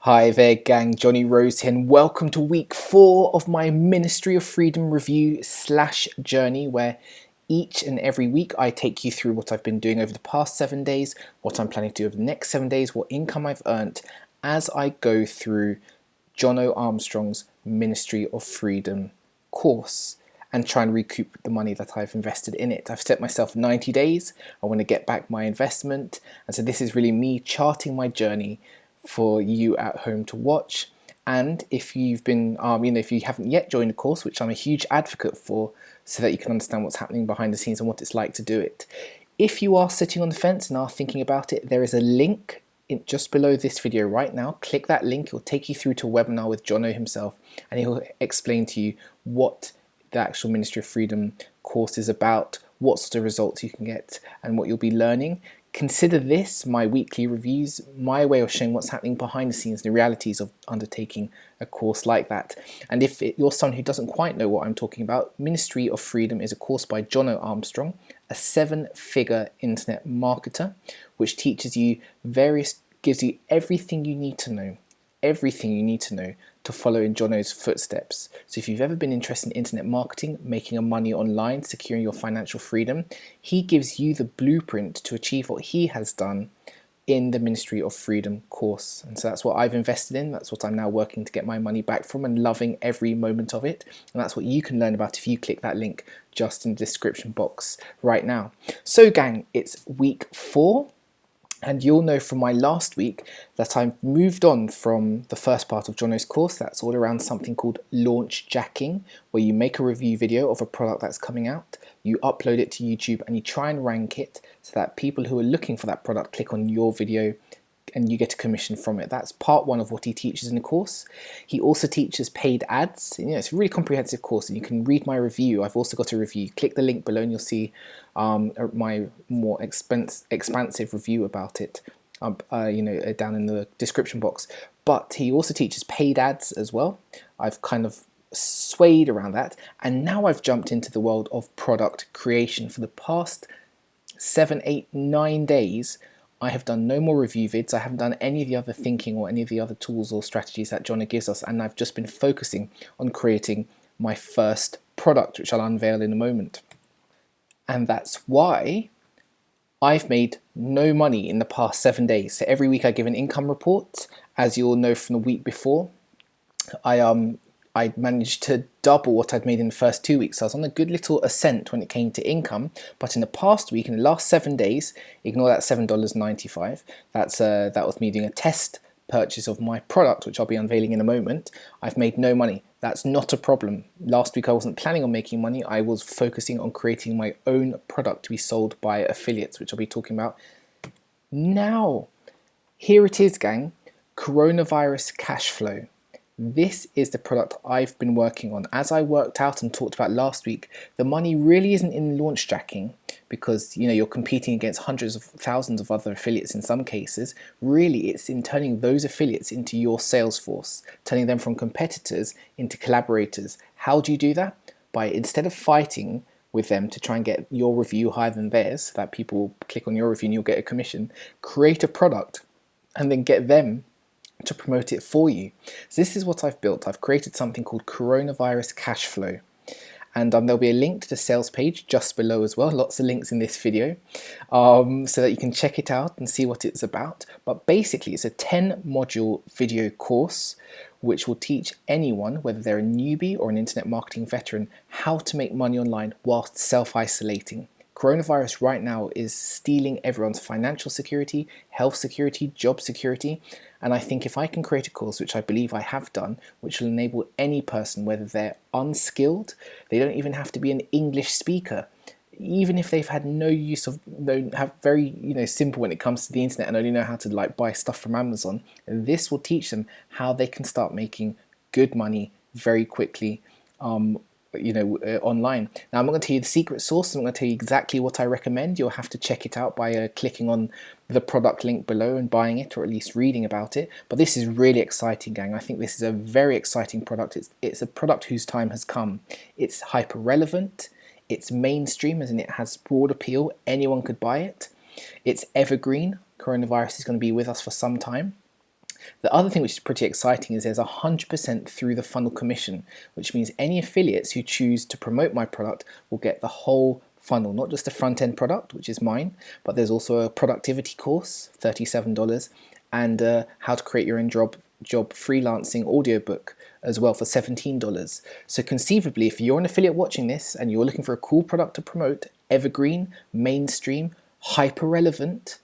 Hi there, gang. Johnny Rose here, and welcome to week 4 of my Ministry of Freedom review slash journey, where each and every week I take you through what I've been doing over the past 7 days, what I'm planning to do over the next 7 days, what income I've earned as I go through Jono Armstrong's Ministry of Freedom course and try and recoup the money that I've invested in it. I've set myself 90 days. I want to get back my investment. And so this is really me charting my journey for you at home to watch. And if you've been, if you haven't yet joined the course, which I'm a huge advocate for, so that you can understand what's happening behind the scenes and what it's like to do it. If you are sitting on the fence and are thinking about it, there is a link just below this video right now. Click that link. It will take you through to a webinar with Jono himself, and he'll explain to you what the actual Ministry of Freedom course is about, what sort of results you can get, and what you'll be learning. Consider this, my weekly reviews, my way of showing what's happening behind the scenes, the realities of undertaking a course like that. And if you're someone who doesn't quite know what I'm talking about, Ministry of Freedom is a course by Jono Armstrong, a 7-figure internet marketer, which teaches you gives you everything you need to know to follow in Jono's footsteps. So if you've ever been interested in internet marketing, making money online, securing your financial freedom, he gives you the blueprint to achieve what he has done in the Ministry of Freedom course. And so that's what I've invested in. That's what I'm now working to get my money back from and loving every moment of it. And that's what you can learn about if you click that link just in the description box right now. So gang, it's week 4. And you'll know from my last week that I've moved on from the first part of Jono's course. That's all around something called launch jacking, where you make a review video of a product that's coming out, you upload it to YouTube, and you try and rank it so that people who are looking for that product click on your video and you get a commission from it. That's part 1 of what he teaches in the course. He also teaches paid ads. It's a really comprehensive course, and you can read my review. I've also got a review. Click the link below and you'll see my more expansive review about it, down in the description box. But he also teaches paid ads as well. I've kind of swayed around that, and now I've jumped into the world of product creation. For the past 7, 8, 9 days, I have done no more review vids. I haven't done any of the other thinking or any of the other tools or strategies that Jono gives us, and I've just been focusing on creating my first product, which I'll unveil in a moment. And that's why I've made no money in the past 7 days. So every week I give an income report. As you all know from the week before, I managed to double what I'd made in the first 2 weeks. So I was on a good little ascent when it came to income. But in the past week, in the last 7 days, ignore that $7.95. That was me doing a test purchase of my product, which I'll be unveiling in a moment. I've made no money. That's not a problem. Last week I wasn't planning on making money. I was focusing on creating my own product to be sold by affiliates, which I'll be talking about now. Here it is, gang. Coronavirus cash flow. This is the product I've been working on. As I worked out and talked about last week, the money really isn't in launch jacking, because you're competing against hundreds of thousands of other affiliates in some cases. Really, it's in turning those affiliates into your sales force, turning them from competitors into collaborators. How do you do that? By, instead of fighting with them to try and get your review higher than theirs, so that people will click on your review and you'll get a commission, create a product and then get them to promote it for you. So this is what I've built. I've created something called Coronavirus Cash Flow, and there'll be a link to the sales page just below as well. Lots of links in this video, so that you can check it out and see what it's about. But basically it's a 10-module video course which will teach anyone, whether they're a newbie or an internet marketing veteran, how to make money online whilst self-isolating. Coronavirus right now is stealing everyone's financial security, health security, job security, and I think if I can create a course, which I believe I have done, which will enable any person, whether they're unskilled, they don't even have to be an English speaker, even if they've had no use of, have very simple when it comes to the internet and only know how to buy stuff from Amazon, this will teach them how they can start making good money very quickly online. Now I'm not going to tell you the secret sauce. I'm going to tell you exactly what I recommend. You'll have to check it out by clicking on the product link below and buying it, or at least reading about it. But this is really exciting, gang. I think this is a very exciting product. It's a product whose time has come. It's hyper relevant. It's mainstream, as in it has broad appeal. Anyone could buy it. It's evergreen. Coronavirus is going to be with us for some time. The other thing which is pretty exciting is there's 100% through the funnel commission, which means any affiliates who choose to promote my product will get the whole funnel, not just the front end product, which is mine, but there's also a productivity course, $37, and how to create your own job freelancing audiobook as well for $17. So conceivably, if you're an affiliate watching this and you're looking for a cool product to promote, evergreen, mainstream, hyper relevant,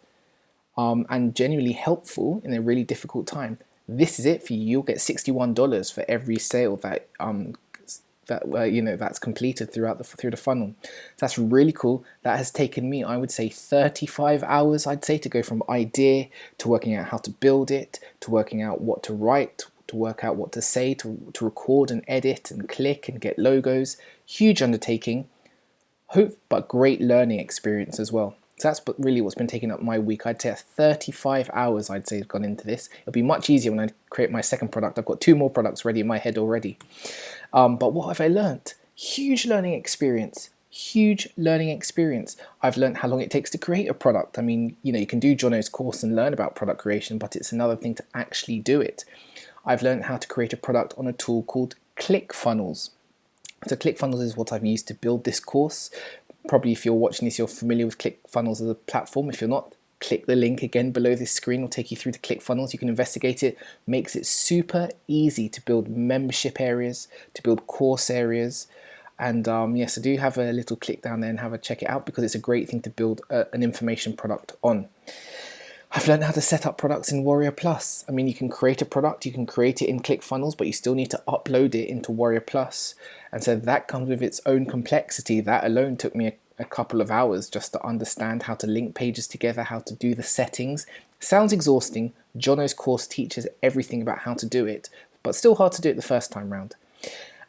and genuinely helpful in a really difficult time, this is it for you. You'll get $61 for every sale that's completed through the funnel. So that's really cool. That has taken me, I would say, 35 hours, to go from idea to working out how to build it, to working out what to write, to work out what to say, to record and edit and click and get logos. Huge undertaking, but great learning experience as well. So that's really what's been taking up my week. I'd say 35 hours has gone into this. It'll be much easier when I create my second product. I've got 2 more products ready in my head already. But what have I learned? Huge learning experience. I've learned how long it takes to create a product. I mean, you can do Jono's course and learn about product creation, but it's another thing to actually do it. I've learned how to create a product on a tool called ClickFunnels. So ClickFunnels is what I've used to build this course. Probably if you're watching this, you're familiar with ClickFunnels as a platform. If you're not, click the link again below this screen. It'll take you through to ClickFunnels. You can investigate it. Makes it super easy to build membership areas, to build course areas. And so do have a little click down there and have a check it out, because it's a great thing to build an information product on. I've learned how to set up products in Warrior Plus. I mean, you can create a product, you can create it in ClickFunnels, but you still need to upload it into Warrior Plus. And so that comes with its own complexity. That alone took me a couple of hours just to understand how to link pages together, how to do the settings. Sounds exhausting. Jono's course teaches everything about how to do it, but still hard to do it the first time round.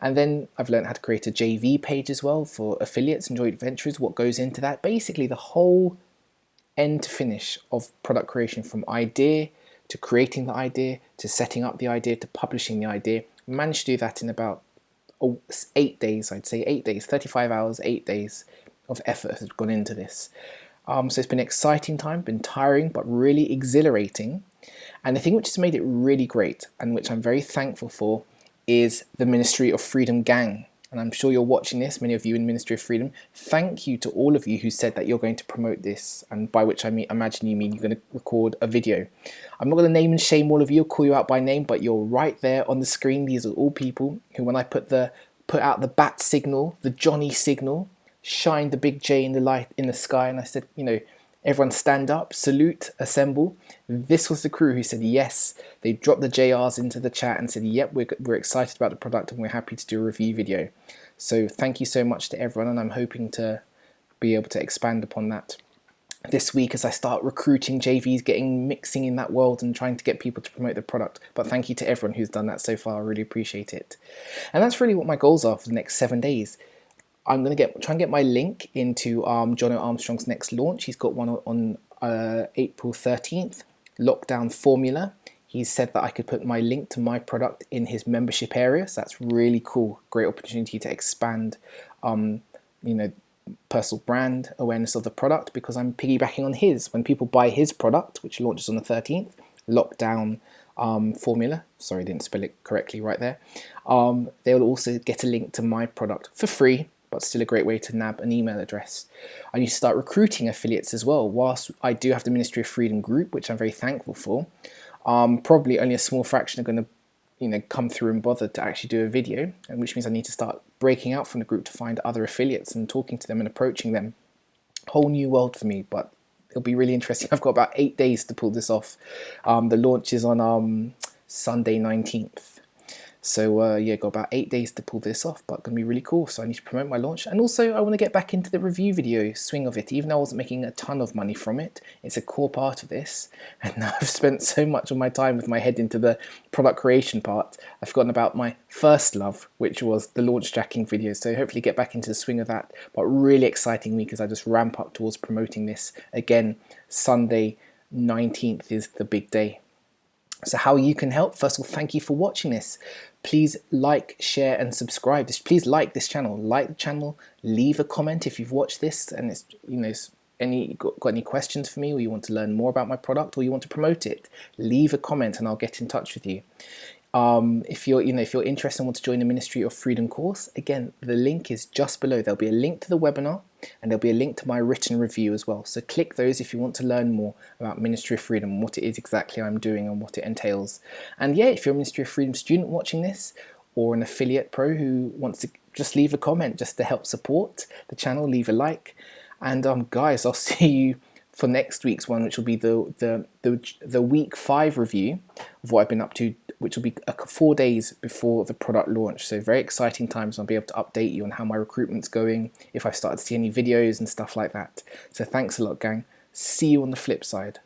And then I've learned how to create a JV page as well for affiliates and joint ventures, what goes into that. Basically the whole end to finish of product creation, from idea to creating the idea, to setting up the idea, to publishing the idea. Managed to do that in about 8 days, 35 hours, 8 days of effort has gone into this. So it's been an exciting time, been tiring, but really exhilarating. And the thing which has made it really great, and which I'm very thankful for, is the Ministry of Freedom gang. And I'm sure you're watching this, many of you in Ministry of Freedom. Thank you to all of you who said that you're going to promote this, and by which I imagine you mean you're going to record a video. I'm not going to name and shame all of you, call you out by name, but you're right there on the screen. These are all people who, when I put out the bat signal, the Johnny signal, shined the big J in the light in the sky, and I said, everyone stand up, salute, assemble. This was the crew who said yes. They dropped the JRs into the chat and said, yep, we're excited about the product and we're happy to do a review video. So thank you so much to everyone, and I'm hoping to be able to expand upon that this week as I start recruiting JVs, mixing in that world and trying to get people to promote the product. But thank you to everyone who's done that so far. I really appreciate it. And that's really what my goals are for the next 7 days. I'm going to try and get my link into Jono Armstrong's next launch. He's got one on April 13th, Lockdown Formula. He said that I could put my link to my product in his membership area. So that's really cool. Great opportunity to expand, personal brand awareness of the product, because I'm piggybacking on his. When people buy his product, which launches on the 13th, Lockdown Formula, sorry, I didn't spell it correctly right there, they'll also get a link to my product for free, but still a great way to nab an email address. I need to start recruiting affiliates as well. Whilst I do have the Ministry of Freedom group, which I'm very thankful for, probably only a small fraction are going to come through and bother to actually do a video, and which means I need to start breaking out from the group to find other affiliates and talking to them and approaching them. Whole new world for me, but it'll be really interesting. I've got about 8 days to pull this off. The launch is on Sunday 19th. So got about 8 days to pull this off, but going to be really cool. So I need to promote my launch, and also I want to get back into the review video swing of it. Even though I wasn't making a ton of money from it, it's a core part of this. And now I've spent so much of my time with my head into the product creation part, I've forgotten about my first love, which was the launch tracking videos. So hopefully get back into the swing of that. But really exciting week as I just ramp up towards promoting this again. Sunday 19th is the big day. So how you can help? First of all, thank you for watching this. Please like, share and subscribe. Please like this channel. Like the channel, leave a comment if you've watched this and it's got any questions for me, or you want to learn more about my product, or you want to promote it, leave a comment and I'll get in touch with you. If you're interested and want to join the Ministry of Freedom course, again, the link is just below. There'll be a link to the webinar and there'll be a link to my written review as well. So click those if you want to learn more about Ministry of Freedom, what it is exactly I'm doing and what it entails. And yeah, if you're a Ministry of Freedom student watching this, or an affiliate pro who wants to just leave a comment just to help support the channel, leave a like. And guys, I'll see you for next week's one, which will be the week 5 review of what I've been up to, which will be 4 days before the product launch. So very exciting times. I'll be able to update you on how my recruitment's going, if I've started to see any videos and stuff like that. So thanks a lot, gang. See you on the flip side.